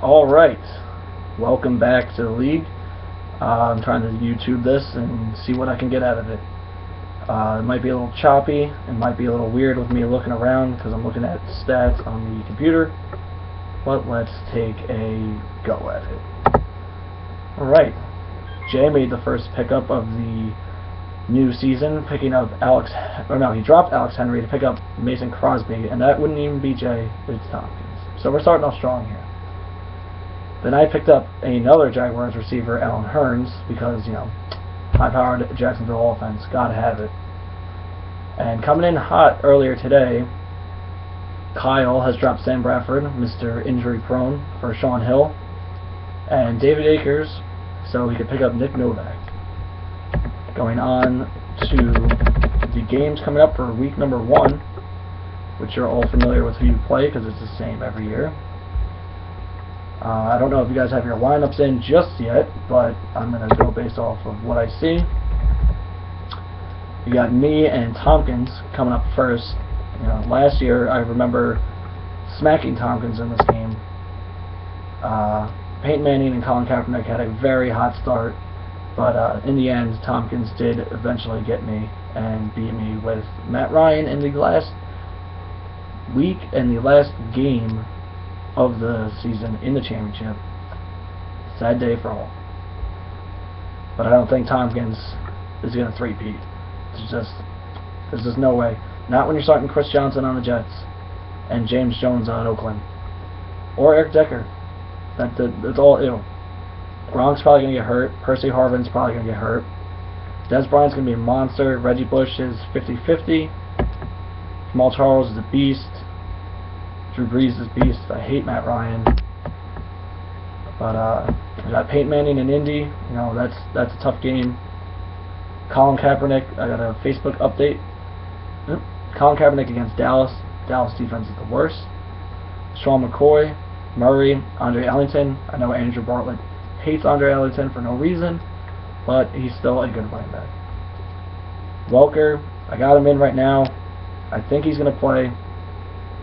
Alright, welcome back to the league. I'm trying to YouTube this and see what I can get out of it. It might be a little choppy, it might be a little weird with me looking around because I'm looking at stats on the computer, but let's take a go at it. Alright, Jay made the first pickup of the new season, picking up he dropped Alex Henry to pick up Mason Crosby, and that wouldn't even be Jay, it's Tompkins. So we're starting off strong here. Then I picked up another Jaguars receiver, Allen Hurns, because, high-powered Jacksonville offense, gotta have it. And coming in hot earlier today, Kyle has dropped Sam Bradford, Mr. Injury Prone, for Sean Hill, and David Akers, so he could pick up Nick Novak. Going on to the games coming up for week number 1, which you're all familiar with who you play because it's the same every year. I don't know if you guys have your lineups in just yet, but I'm going to go based off of what I see. You got me and Tompkins coming up first. Last year I remember smacking Tompkins in this game. Peyton Manning and Colin Kaepernick had a very hot start, but in the end Tompkins did eventually get me and beat me with Matt Ryan in the last week and the last game of the season in the championship. Sad day for all. But I don't think Tompkins is going to three-peat. There's just no way. Not when you're starting Chris Johnson on the Jets and James Jones on Oakland. Or Eric Decker. That's all ew. Gronk's probably going to get hurt. Percy Harvin's probably going to get hurt. Des Bryant's going to be a monster. Reggie Bush is 50-50. Jamal Charles is a beast. Drew Brees is beast. I hate Matt Ryan. But I got Peyton Manning in Indy. That's a tough game. Colin Kaepernick, I got a Facebook update. Colin Kaepernick against Dallas. Dallas defense is the worst. Sean McCoy, Murray, Andre Ellington. I know Andrew Bartlett hates Andre Ellington for no reason, but he's still a good running back. Welker, I got him in right now. I think he's going to play.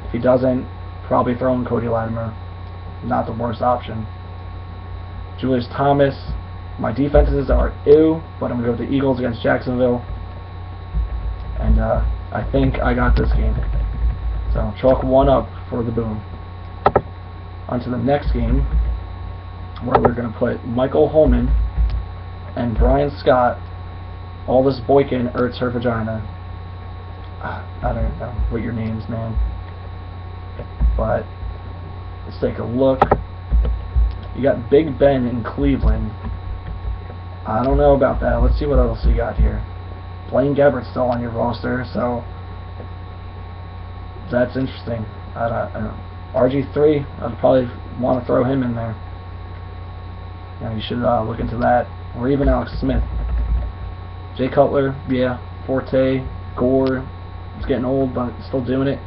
If he doesn't, probably throw in Cody Latimer. Not the worst option. Julius Thomas. My defenses are ew, but I'm going to go with the Eagles against Jacksonville. And I think I got this game. So chalk one up for the boom. On to the next game, where we're going to put Michael Holman and Brian Scott. All this Boykin hurts her vagina. I don't know what your name's, man. But let's take a look. You got Big Ben in Cleveland. I don't know about that. Let's see what else you got here. Blaine Gabbert's still on your roster, so that's interesting. I don't know. RG3, I'd probably want to throw him in there. You should look into that. Or even Alex Smith. Jay Cutler, yeah. Forte, Gore. It's getting old, but still doing it.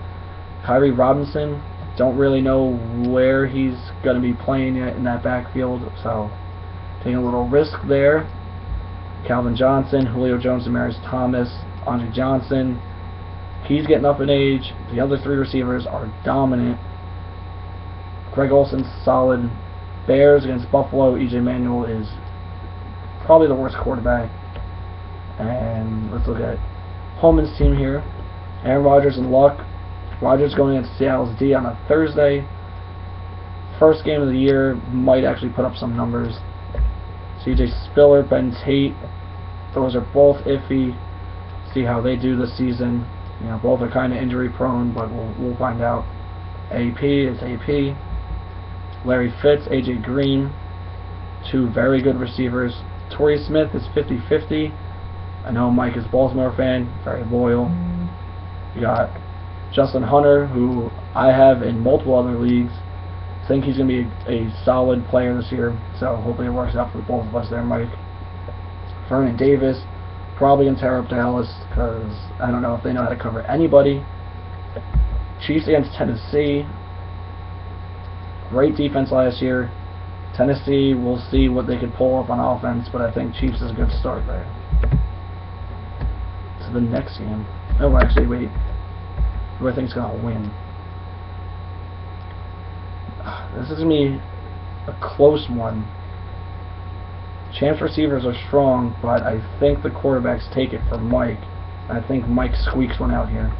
Kyrie Robinson, don't really know where he's going to be playing yet in that backfield, so taking a little risk there. Calvin Johnson, Julio Jones, Demaryius Thomas, Andre Johnson. He's getting up in age. The other three receivers are dominant. Greg Olson's solid. Bears against Buffalo. E.J. Manuel is probably the worst quarterback. And let's look at Holman's team here. Aaron Rodgers and Luck. Rodgers going against Seattle's D on a Thursday. First game of the year, might actually put up some numbers. C.J. Spiller, Ben Tate, those are both iffy. See how they do this season. Both are kind of injury prone, but we'll find out. AP is AP. Larry Fitz, A.J. Green, two very good receivers. Torrey Smith is 50-50. I know Mike is a Baltimore fan, very loyal. You got Justin Hunter, who I have in multiple other leagues. I think he's going to be a solid player this year, so hopefully it works out for both of us there, Mike. Vernon Davis, probably going to tear up Dallas, because I don't know if they know how to cover anybody. Chiefs against Tennessee. Great defense last year. Tennessee, we'll see what they could pull off on offense, but I think Chiefs is a good start there. To the next game. Oh, actually, wait. Who I think is going to win? This is going to be a close one. Champs receivers are strong, but I think the quarterbacks take it for Mike. I think Mike squeaks one out here.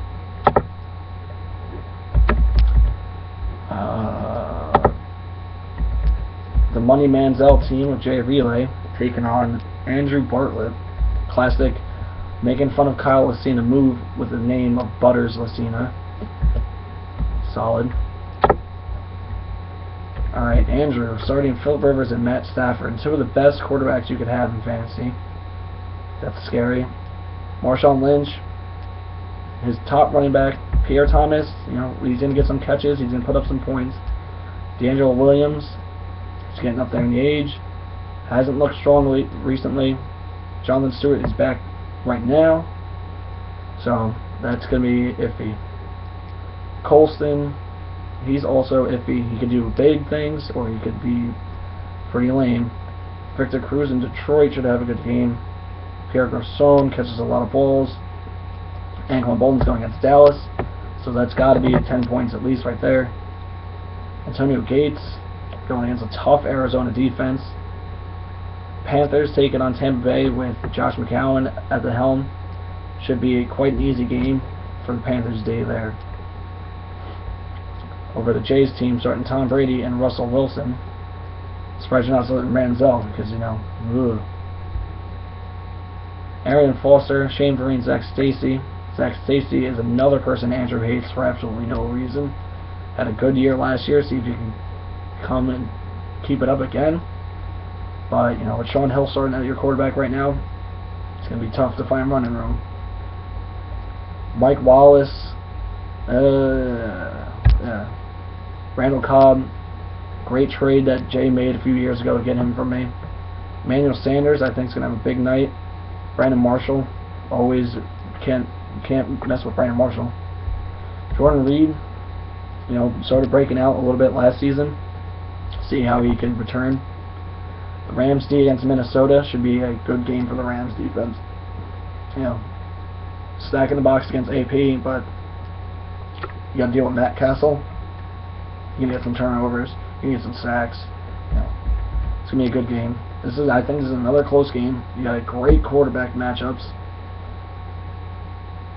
The Money Manziel team of Jay Relay taking on Andrew Bartlett. Classic, making fun of Kyle Lucina move with the name of Butters Lucina. Solid. Alright, Andrew, starting Philip Rivers and Matt Stafford. Two of the best quarterbacks you could have in fantasy. That's scary. Marshawn Lynch, his top running back. Pierre Thomas, you know, he's going to get some catches. He's going to put up some points. D'Angelo Williams, he's getting up there in the age. Hasn't looked strong recently. Jonathan Stewart is back right now. So, that's going to be iffy. Colston, he's also iffy. He could do big things, or he could be pretty lame. Victor Cruz in Detroit should have a good game. Pierre Garçon catches a lot of balls. Anquan Bolden's going against Dallas, so that's got to be 10 points at least right there. Antonio Gates going against a tough Arizona defense. Panthers taking on Tampa Bay with Josh McCown at the helm. Should be quite an easy game for the Panthers' day there. Over the Jays team, starting Tom Brady and Russell Wilson. Surprised you're not starting Manziel, because, you know, ugh. Arian Foster, Shane Vereen, Zach Stacy. Zach Stacy is another person Andrew hates for absolutely no reason. Had a good year last year, see if you can come and keep it up again. But, you know, with Sean Hill starting at your quarterback right now, it's going to be tough to find running room. Mike Wallace, Randall Cobb, great trade that Jay made a few years ago to get him from me. Emmanuel Sanders, I think, is going to have a big night. Brandon Marshall, always can't mess with Brandon Marshall. Jordan Reed, you know, started breaking out a little bit last season. See how he can return. The Rams D against Minnesota should be a good game for the Rams defense. You know, stacking the box against AP, but you got to deal with Matt Castle. You can get some turnovers. You can get some sacks. You know, it's gonna be a good game. I think this is another close game. You got a great quarterback matchups.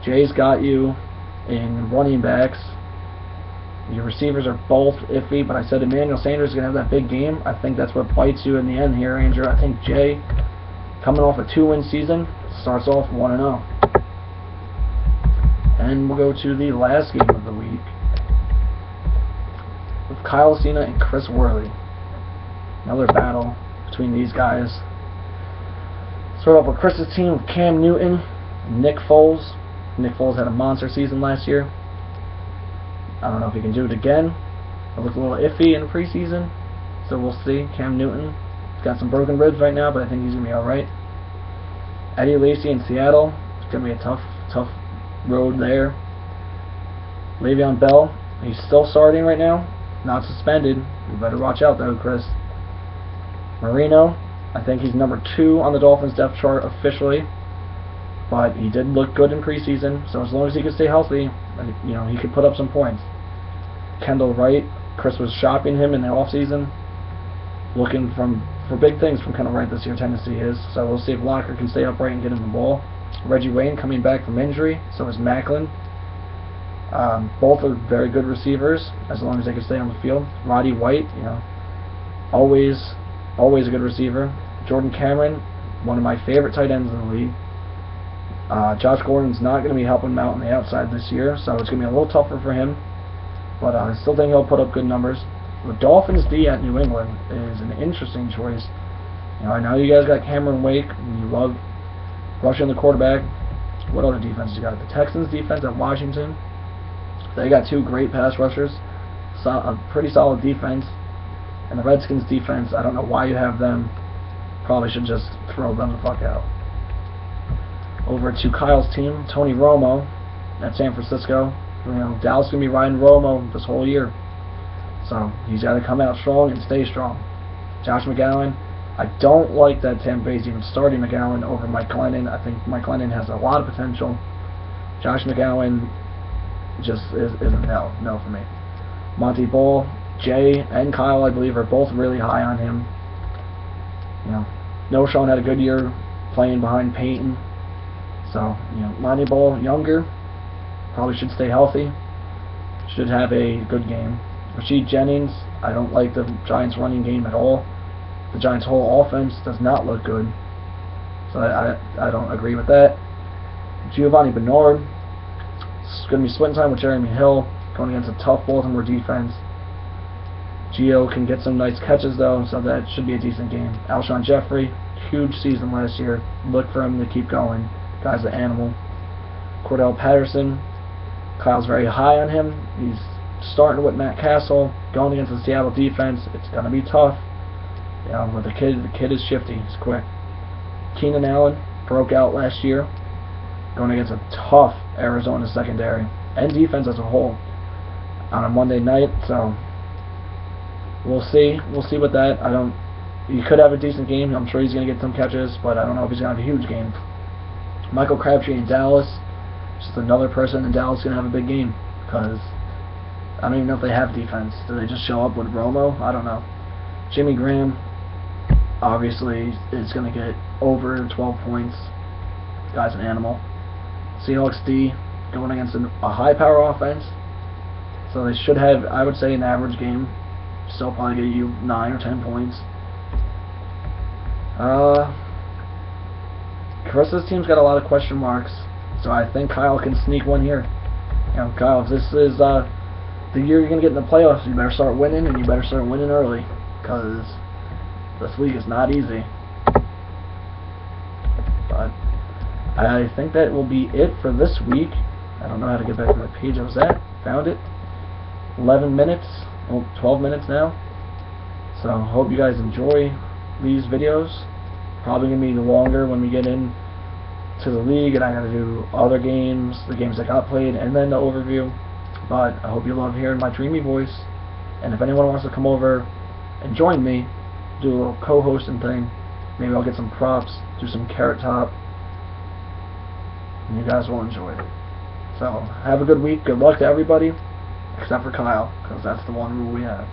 Jay's got you in running backs. Your receivers are both iffy, but I said Emmanuel Sanders is going to have that big game. I think that's what bites you in the end here, Andrew. I think Jay, coming off a 2-win season, starts off 1-0. And we'll go to the last game of the week with Kyle Cena and Chris Worley. Another battle between these guys. Start off with Chris's team with Cam Newton and Nick Foles. Nick Foles had a monster season last year. I don't know if he can do it again. It looked a little iffy in the preseason, so we'll see. Cam Newton, he's got some broken ribs right now, but I think he's going to be alright. Eddie Lacy in Seattle, it's going to be a tough road there. Le'Veon Bell, he's still starting right now, not suspended. You better watch out though, Chris. Marino, I think he's number 2 on the Dolphins depth chart officially, but he did look good in preseason, so as long as he can stay healthy, you know, he could put up some points. Kendall Wright, Chris was shopping him in the offseason, looking for big things from Kendall Wright this year. Tennessee is, so we'll see if Locker can stay upright and get him the ball. Reggie Wayne coming back from injury, so is Macklin. Both are very good receivers as long as they can stay on the field. Roddy White, you know, always a good receiver. Jordan Cameron, one of my favorite tight ends in the league. Josh Gordon's not going to be helping him out on the outside this year, so it's going to be a little tougher for him. But I still think he'll put up good numbers. The Dolphins D at New England is an interesting choice. You know, I know you guys got Cameron Wake, and you love rushing the quarterback. What other defense you got? The Texans defense at Washington. They got 2 great pass rushers, a pretty solid defense. And the Redskins defense, I don't know why you have them. Probably should just throw them the fuck out. Over to Kyle's team, Tony Romo at San Francisco. You know, Dallas is going to be riding Romo this whole year. So he's got to come out strong and stay strong. Josh McGowan, I don't like that Tampa Bay's even starting McGowan over Mike Glennon. I think Mike Glennon has a lot of potential. Josh McGowan just is a no for me. Monty Ball, Jay and Kyle, I believe, are both really high on him. You know, No Sean had a good year playing behind Peyton. So, you know, Lonnie Ball, younger, probably should stay healthy. Should have a good game. Rashid Jennings, I don't like the Giants' running game at all. The Giants' whole offense does not look good. So I don't agree with that. Giovanni Bernard, it's going to be splitting time with Jeremy Hill, going against a tough Baltimore defense. Gio can get some nice catches though, so that should be a decent game. Alshon Jeffrey, huge season last year. Look for him to keep going. Guy's an animal. Cordell Patterson, Kyle's very high on him. He's starting with Matt Castle, going against the Seattle defense. It's going to be tough. You know, but the kid is shifty. He's quick. Keenan Allen broke out last year, going against a tough Arizona secondary and defense as a whole on a Monday night. So we'll see. We'll see with that. He could have a decent game. I'm sure he's going to get some catches, but I don't know if he's going to have a huge game. Michael Crabtree in Dallas, just another person in Dallas going to have a big game, because I don't even know if they have defense. Do they just show up with Romo? I don't know. Jimmy Graham obviously is going to get over 12 points. Guy's an animal. Seahawks D going against a high-power offense, so they should have, I would say, an average game. Still probably get you 9 or 10 points. Carissa's team's got a lot of question marks, so I think Kyle can sneak one here. You know, Kyle, if this is the year you're going to get in the playoffs, you better start winning, and you better start winning early, because this league is not easy. But I think that will be it for this week. I don't know how to get back to the page I was at. Found it. 11 minutes. Oh, 12 minutes now. So I hope you guys enjoy these videos. Probably going to be longer when we get in to the league and I got to do other games, the games that got played, and then the overview. But I hope you love hearing my dreamy voice. And if anyone wants to come over and join me, do a little co-hosting thing, maybe I'll get some props, do some Carrot Top, and you guys will enjoy it. So have a good week. Good luck to everybody, except for Kyle, because that's the one rule we have.